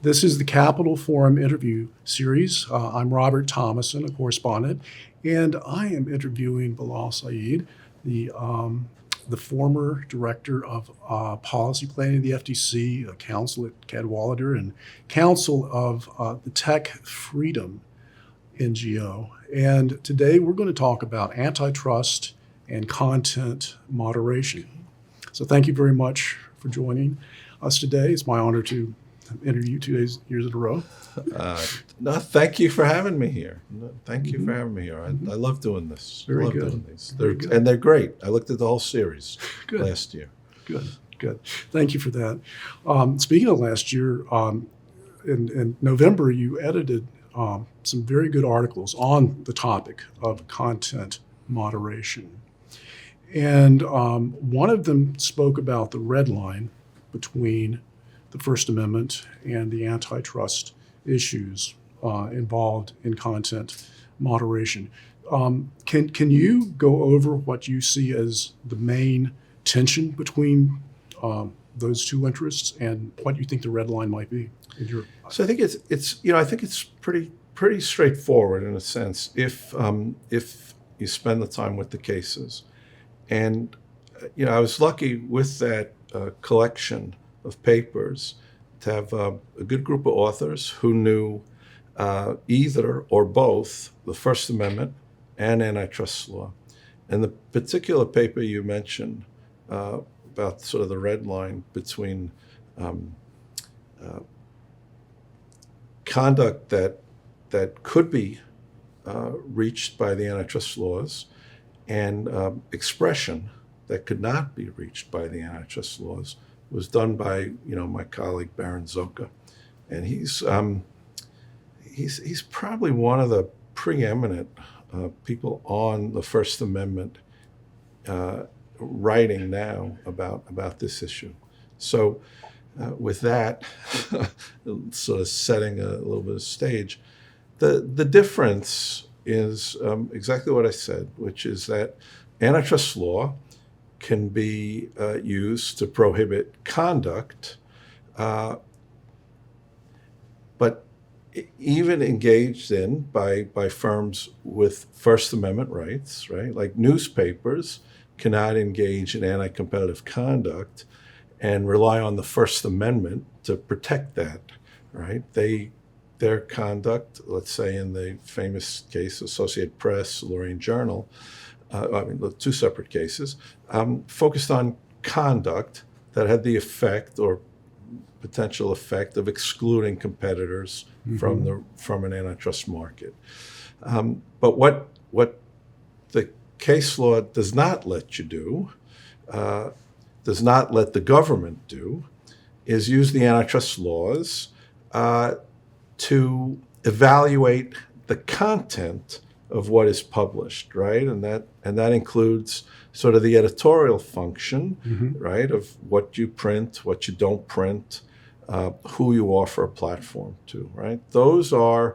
This is the Capital Forum interview series. I'm Robert Thomason, a correspondent, and I am interviewing Bilal Saeed, the former director of policy planning at the FTC, counsel at Cadwalader, and counsel of the Tech Freedom NGO. And today we're going to talk about antitrust and content moderation. So thank you very much for joining us today. It's my honor to interview you years in a row. No, thank you for having me here. Thank you for having me here. I love doing this. Very I love good. doing these. Very good. And they're great. I looked at the whole series Good. last year. Good. Thank you for that. Speaking of last year, in November, you edited some very good articles on the topic of content moderation. And one of them spoke about the red line between the First Amendment and the antitrust issues involved in content moderation. Can you go over what you see as the main tension between those two interests and what you think the red line might be? So I think it's pretty straightforward in a sense if you spend the time with the cases. And I was lucky with that collection of papers to have a good group of authors who knew either or both the First Amendment and antitrust law. And the particular paper you mentioned about sort of the red line between conduct that could be reached by the antitrust laws and expression that could not be reached by the antitrust laws was done by my colleague Baron Zoka, and he's probably one of the preeminent people on the First Amendment writing now about this issue. So with that, sort of setting a little bit of stage, the difference is exactly what I said, which is that antitrust law can be used to prohibit conduct, but even engaged in by firms with First Amendment rights, right? Like newspapers cannot engage in anti-competitive conduct and rely on the First Amendment to protect that, right? Their conduct, let's say in the famous case, Associated Press, Lorraine Journal, the two separate cases, focused on conduct that had the effect or potential effect of excluding competitors from an antitrust market. But what the case law does not let you do, does not let the government do, is use the antitrust laws to evaluate the content of what is published, right? And that includes sort of the editorial function, right, of what you print, what you don't print, who you offer a platform to, right? That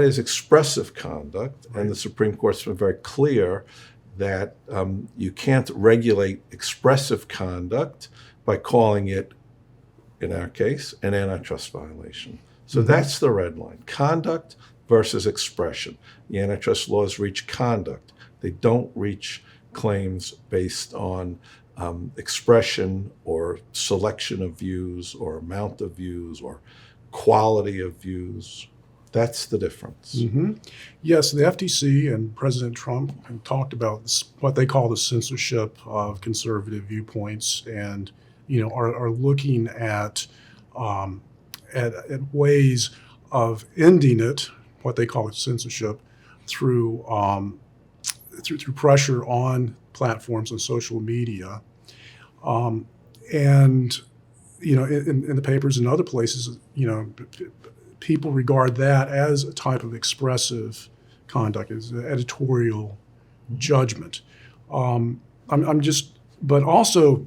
is expressive conduct, right. And the Supreme Court's been very clear that you can't regulate expressive conduct by calling it, in our case, an antitrust violation. So that's the red line: conduct versus expression. The antitrust laws reach conduct. They don't reach claims based on expression or selection of views or amount of views or quality of views. That's the difference. Yes, the FTC and President Trump have talked about what they call the censorship of conservative viewpoints, and are looking at ways of ending it, what they call censorship, through pressure on platforms and social media, and in the papers and other places, people regard that as a type of expressive conduct, as editorial judgment. But also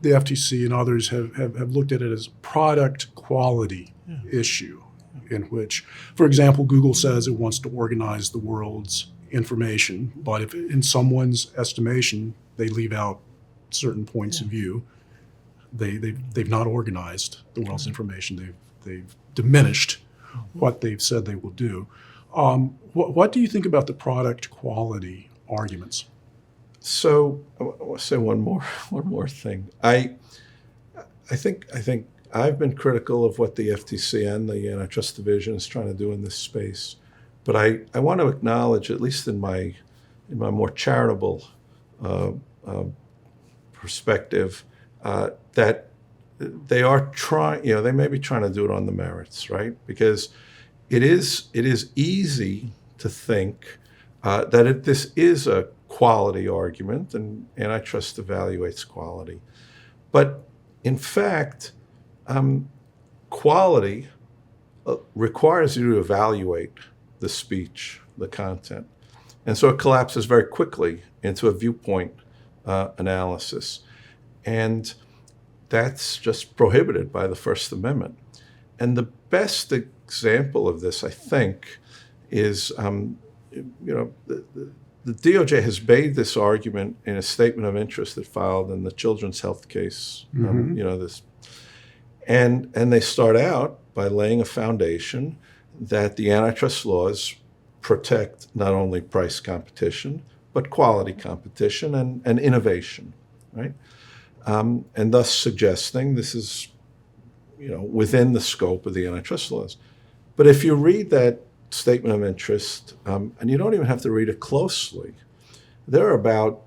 the FTC and others have looked at it as a product quality issue, in which, for example, Google says it wants to organize the world's information, but if in someone's estimation they leave out certain points of view, they've not organized the world's information. They've diminished what they've said they will do. What do you think about the product quality arguments? So I want to say one more thing. I think I've been critical of what the FTC and the Antitrust Division is trying to do in this space, but I want to acknowledge, at least in my more charitable perspective, that they are trying. They may be trying to do it on the merits, right? Because it is easy to think that this is a quality argument, and antitrust evaluates quality. But in fact, quality requires you to evaluate the speech, the content. And so it collapses very quickly into a viewpoint analysis. And that's just prohibited by the First Amendment. And the best example of this, I think, is the DOJ has made this argument in a statement of interest that filed in the children's health case. This, and they start out by laying a foundation that the antitrust laws protect not only price competition but quality competition and innovation, right? And thus suggesting this is, within the scope of the antitrust laws. But if you read that statement of interest, and you don't even have to read it closely, there are about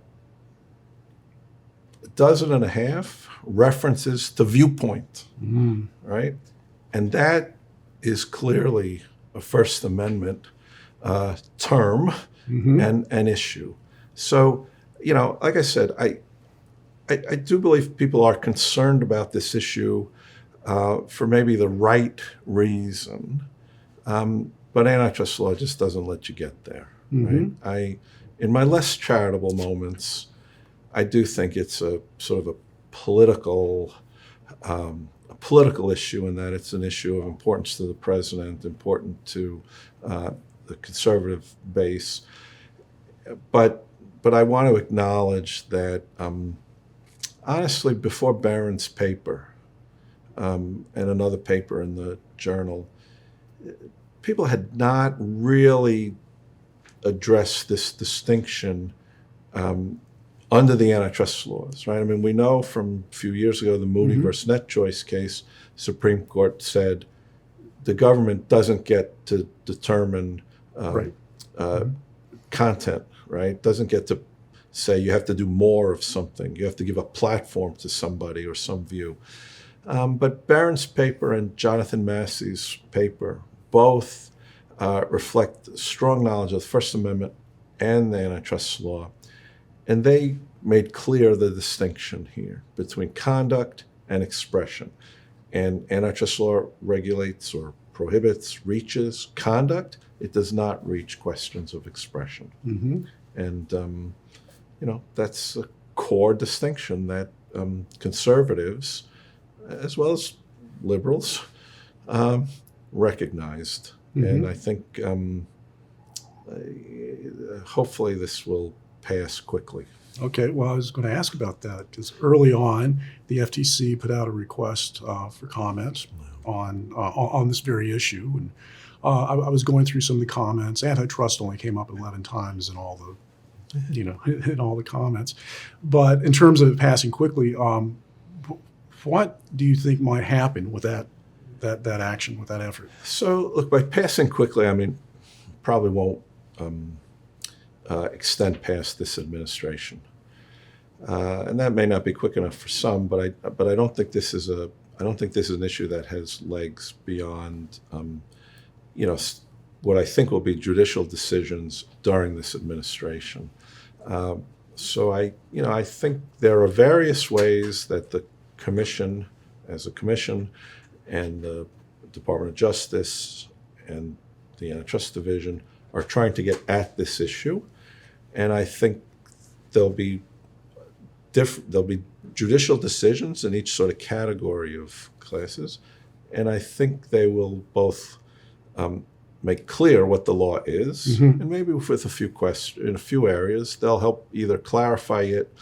a dozen and a half references to viewpoint, right? And that is clearly a First Amendment term and an issue. So, like I said, I do believe people are concerned about this issue for maybe the right reason. But antitrust law just doesn't let you get there. Right? In my less charitable moments, I do think it's a sort of a political issue, in that it's an issue of importance to the president, important to the conservative base. But I want to acknowledge that, honestly, before Barron's paper and another paper in the journal, people had not really addressed this distinction under the antitrust laws, right? I mean, we know from a few years ago, the Moody versus NetChoice case, Supreme Court said the government doesn't get to determine content, right? Doesn't get to say you have to do more of something. You have to give a platform to somebody or some view. But Barron's paper and Jonathan Massey's paper both reflect strong knowledge of the First Amendment and the antitrust law. And they made clear the distinction here between conduct and expression. And antitrust law regulates or prohibits, reaches conduct. It does not reach questions of expression. And, that's a core distinction that conservatives, as well as liberals, recognized. And I think hopefully this will pass quickly. Okay, well, I was going to ask about that because early on, the FTC put out a request for comments on this very issue, and I was going through some of the comments. Antitrust only came up 11 times in all the, in all the comments. But in terms of passing quickly, what do you think might happen with that action, with that effort? So, look, by passing quickly, I mean probably won't extend past this administration, and that may not be quick enough for some. But I don't think this is an issue that has legs beyond what I think will be judicial decisions during this administration. So I think there are various ways that the commission, as a commission, and the Department of Justice and the Antitrust Division are trying to get at this issue, and I think there'll be judicial decisions in each sort of category of classes, and I think they will both make clear what the law is, and maybe with a few questions in a few areas, they'll help either clarify it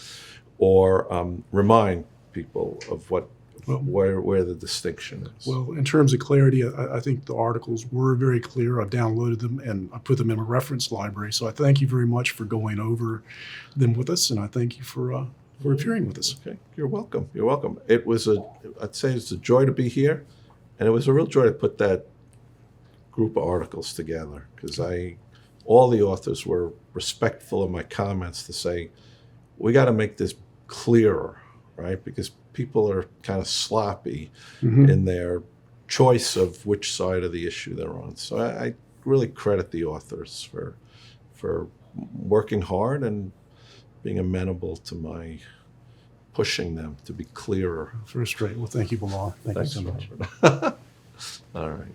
or remind people of what Well- where the distinction is. Well, in terms of clarity, I think the articles were very clear. I've downloaded them and I put them in a reference library. So I thank you very much for going over them with us, and I thank you for appearing with us. Okay, you're welcome. You're welcome. I'd say it's a joy to be here, and it was a real joy to put that group of articles together because all the authors were respectful of my comments to say, we got to make this clearer, right? Because people are kind of sloppy in their choice of which side of the issue they're on. So I really credit the authors for working hard and being amenable to my pushing them to be clearer. First rate. Well, thank you, Bilal. Thank you so much. Robert. All right.